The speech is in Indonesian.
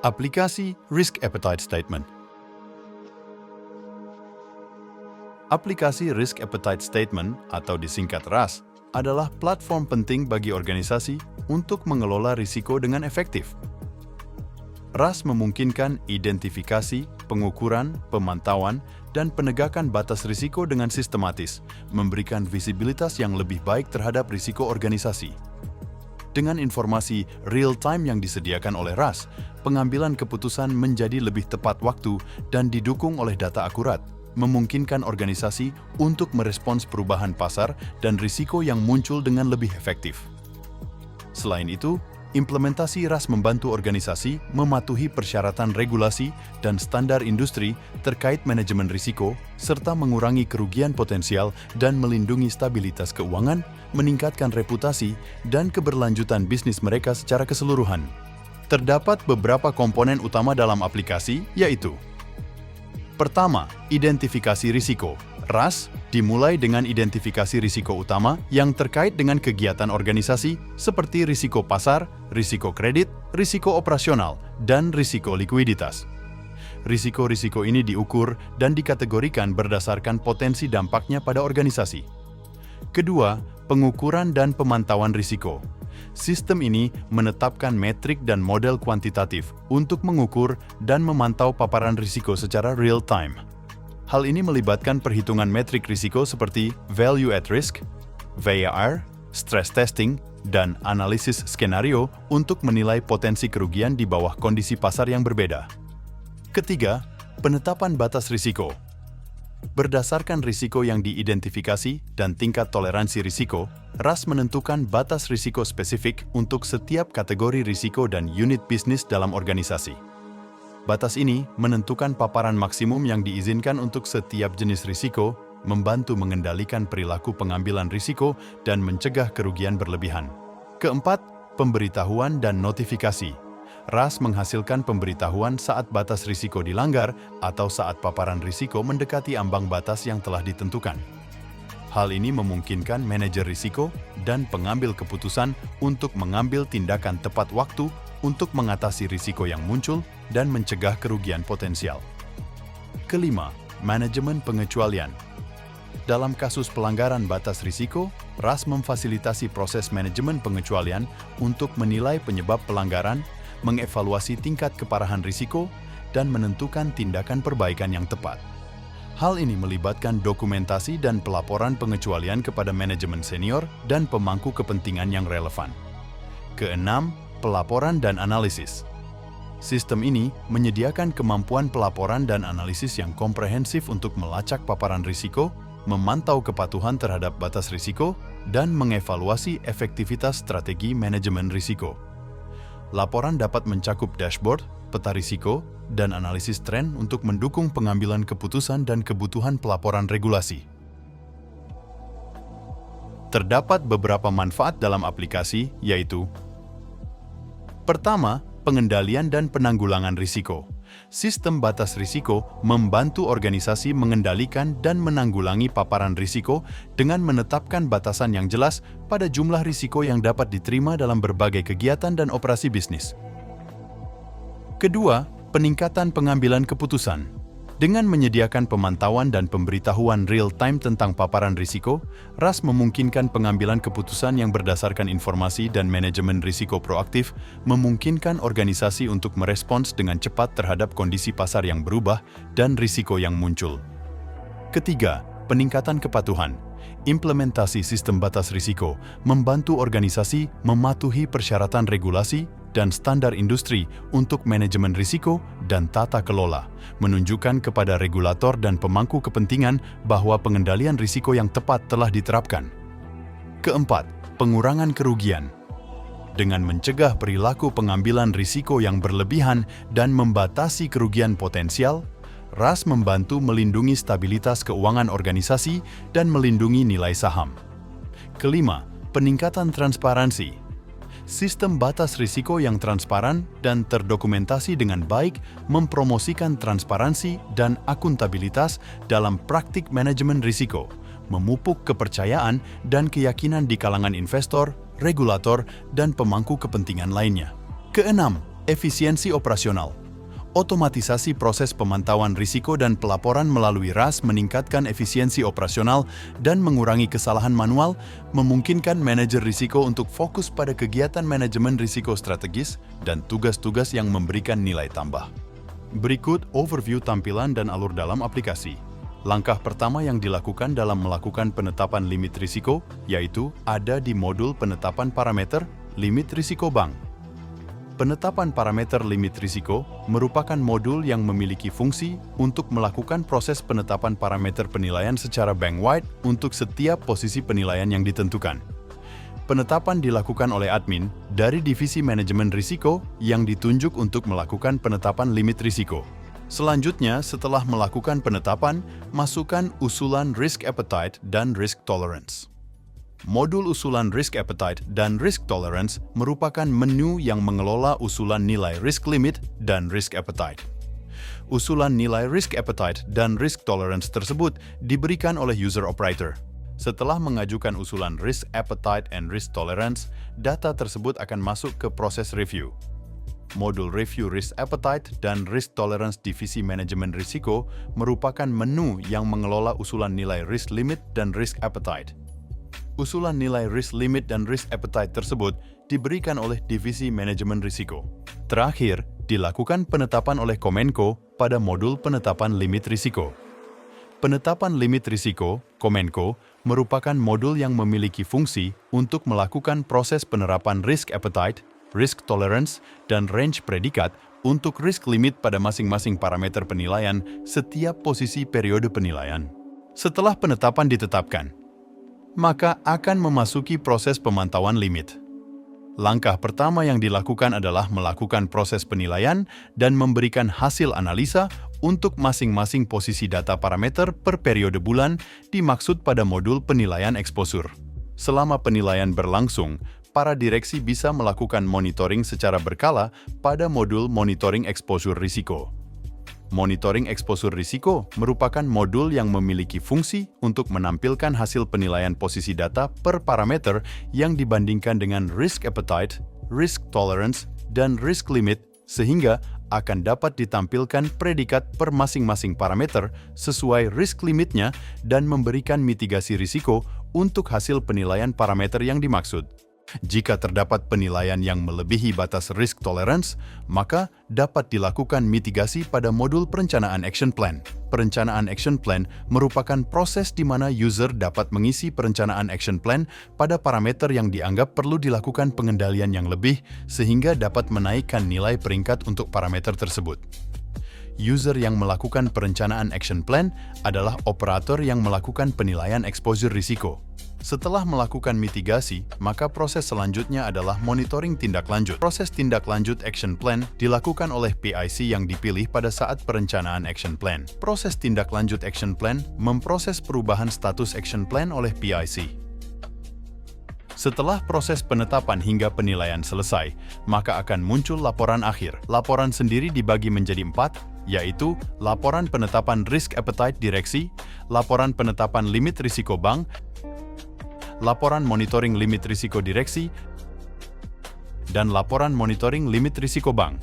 Aplikasi Risk Appetite Statement. Aplikasi Risk Appetite Statement atau disingkat RAS adalah platform penting bagi organisasi untuk mengelola risiko dengan efektif. RAS memungkinkan identifikasi, pengukuran, pemantauan, dan penegakan batas risiko dengan sistematis, memberikan visibilitas yang lebih baik terhadap risiko organisasi. Dengan informasi real-time yang disediakan oleh RAS, pengambilan keputusan menjadi lebih tepat waktu dan didukung oleh data akurat, memungkinkan organisasi untuk merespons perubahan pasar dan risiko yang muncul dengan lebih efektif. Selain itu, implementasi RAS membantu organisasi mematuhi persyaratan regulasi dan standar industri terkait manajemen risiko, serta mengurangi kerugian potensial dan melindungi stabilitas keuangan, meningkatkan reputasi, dan keberlanjutan bisnis mereka secara keseluruhan. Terdapat beberapa komponen utama dalam aplikasi, yaitu: pertama, identifikasi risiko. RAS dimulai dengan identifikasi risiko utama yang terkait dengan kegiatan organisasi seperti risiko pasar, risiko kredit, risiko operasional, dan risiko likuiditas. Risiko-risiko ini diukur dan dikategorikan berdasarkan potensi dampaknya pada organisasi. Kedua, pengukuran dan pemantauan risiko. Sistem ini menetapkan metrik dan model kuantitatif untuk mengukur dan memantau paparan risiko secara real-time. Hal ini melibatkan perhitungan metrik risiko seperti value at risk, VAR, stress testing, dan analisis skenario untuk menilai potensi kerugian di bawah kondisi pasar yang berbeda. Ketiga, penetapan batas risiko. Berdasarkan risiko yang diidentifikasi dan tingkat toleransi risiko, RAS menentukan batas risiko spesifik untuk setiap kategori risiko dan unit bisnis dalam organisasi. Batas ini menentukan paparan maksimum yang diizinkan untuk setiap jenis risiko, membantu mengendalikan perilaku pengambilan risiko dan mencegah kerugian berlebihan. Keempat, pemberitahuan dan notifikasi. RAS menghasilkan pemberitahuan saat batas risiko dilanggar atau saat paparan risiko mendekati ambang batas yang telah ditentukan. Hal ini memungkinkan manajer risiko dan pengambil keputusan untuk mengambil tindakan tepat waktu untuk mengatasi risiko yang muncul dan mencegah kerugian potensial. Kelima, manajemen pengecualian. Dalam kasus pelanggaran batas risiko, RAS memfasilitasi proses manajemen pengecualian untuk menilai penyebab pelanggaran, mengevaluasi tingkat keparahan risiko, dan menentukan tindakan perbaikan yang tepat. Hal ini melibatkan dokumentasi dan pelaporan pengecualian kepada manajemen senior dan pemangku kepentingan yang relevan. Keenam, pelaporan dan analisis. Sistem ini menyediakan kemampuan pelaporan dan analisis yang komprehensif untuk melacak paparan risiko, memantau kepatuhan terhadap batas risiko, dan mengevaluasi efektivitas strategi manajemen risiko. Laporan dapat mencakup dashboard, peta risiko, dan analisis tren untuk mendukung pengambilan keputusan dan kebutuhan pelaporan regulasi. Terdapat beberapa manfaat dalam aplikasi, yaitu: pertama, pengendalian dan penanggulangan risiko. Sistem batas risiko membantu organisasi mengendalikan dan menanggulangi paparan risiko dengan menetapkan batasan yang jelas pada jumlah risiko yang dapat diterima dalam berbagai kegiatan dan operasi bisnis. Kedua, peningkatan pengambilan keputusan. Dengan menyediakan pemantauan dan pemberitahuan real-time tentang paparan risiko, RAS memungkinkan pengambilan keputusan yang berdasarkan informasi dan manajemen risiko proaktif, memungkinkan organisasi untuk merespons dengan cepat terhadap kondisi pasar yang berubah dan risiko yang muncul. Ketiga, peningkatan kepatuhan. Implementasi sistem batas risiko membantu organisasi mematuhi persyaratan regulasi dan standar industri untuk manajemen risiko dan tata kelola, menunjukkan kepada regulator dan pemangku kepentingan bahwa pengendalian risiko yang tepat telah diterapkan. Keempat, pengurangan kerugian. Dengan mencegah perilaku pengambilan risiko yang berlebihan dan membatasi kerugian potensial, RAS membantu melindungi stabilitas keuangan organisasi dan melindungi nilai saham. Kelima, peningkatan transparansi. Sistem batas risiko yang transparan dan terdokumentasi dengan baik mempromosikan transparansi dan akuntabilitas dalam praktik manajemen risiko, memupuk kepercayaan dan keyakinan di kalangan investor, regulator, dan pemangku kepentingan lainnya. Keenam, Efisiensi operasional. Otomatisasi proses pemantauan risiko dan pelaporan melalui RAS meningkatkan efisiensi operasional dan mengurangi kesalahan manual, memungkinkan manajer risiko untuk fokus pada kegiatan manajemen risiko strategis dan tugas-tugas yang memberikan nilai tambah. Berikut overview tampilan dan alur dalam aplikasi. Langkah pertama yang dilakukan dalam melakukan penetapan limit risiko, yaitu ada di modul penetapan parameter limit risiko bank. Penetapan parameter limit risiko merupakan modul yang memiliki fungsi untuk melakukan proses penetapan parameter penilaian secara bank-wide untuk setiap posisi penilaian yang ditentukan. Penetapan dilakukan oleh admin dari divisi manajemen risiko yang ditunjuk untuk melakukan penetapan limit risiko. Selanjutnya, setelah melakukan penetapan, masukkan usulan risk appetite dan risk tolerance. Modul usulan risk appetite dan risk tolerance merupakan menu yang mengelola usulan nilai risk limit dan risk appetite. Usulan nilai risk appetite dan risk tolerance tersebut diberikan oleh user operator. Setelah mengajukan usulan risk appetite and risk tolerance, data tersebut akan masuk ke proses review. Modul review risk appetite dan risk tolerance divisi manajemen risiko merupakan menu yang mengelola usulan nilai risk limit dan risk appetite. Usulan nilai risk limit dan risk appetite tersebut diberikan oleh divisi manajemen risiko. Terakhir, dilakukan penetapan oleh Komenko pada modul penetapan limit risiko. Penetapan limit risiko, Komenko, merupakan modul yang memiliki fungsi untuk melakukan proses penerapan risk appetite, risk tolerance, dan range predikat untuk risk limit pada masing-masing parameter penilaian setiap posisi periode penilaian. Setelah penetapan ditetapkan, maka akan memasuki proses pemantauan limit. Langkah pertama yang dilakukan adalah melakukan proses penilaian dan memberikan hasil analisa untuk masing-masing posisi data parameter per periode bulan dimaksud pada modul penilaian exposure. Selama penilaian berlangsung, para direksi bisa melakukan monitoring secara berkala pada modul monitoring exposure risiko. Monitoring exposure risiko merupakan modul yang memiliki fungsi untuk menampilkan hasil penilaian posisi data per parameter yang dibandingkan dengan risk appetite, risk tolerance, dan risk limit sehingga akan dapat ditampilkan predikat per masing-masing parameter sesuai risk limitnya dan memberikan mitigasi risiko untuk hasil penilaian parameter yang dimaksud. Jika terdapat penilaian yang melebihi batas risk tolerance, maka dapat dilakukan mitigasi pada modul perencanaan action plan. Perencanaan action plan merupakan proses di mana user dapat mengisi perencanaan action plan pada parameter yang dianggap perlu dilakukan pengendalian yang lebih sehingga dapat menaikkan nilai peringkat untuk parameter tersebut. User yang melakukan perencanaan action plan adalah operator yang melakukan penilaian exposure risiko. Setelah melakukan mitigasi, maka proses selanjutnya adalah monitoring tindak lanjut. Proses tindak lanjut action plan dilakukan oleh PIC yang dipilih pada saat perencanaan action plan. Proses tindak lanjut action plan memproses perubahan status action plan oleh PIC. Setelah proses penetapan hingga penilaian selesai, maka akan muncul laporan akhir. Laporan sendiri dibagi menjadi 4, yaitu laporan penetapan risk appetite direksi, laporan penetapan limit risiko bank, laporan monitoring limit risiko direksi, dan laporan monitoring limit risiko bank.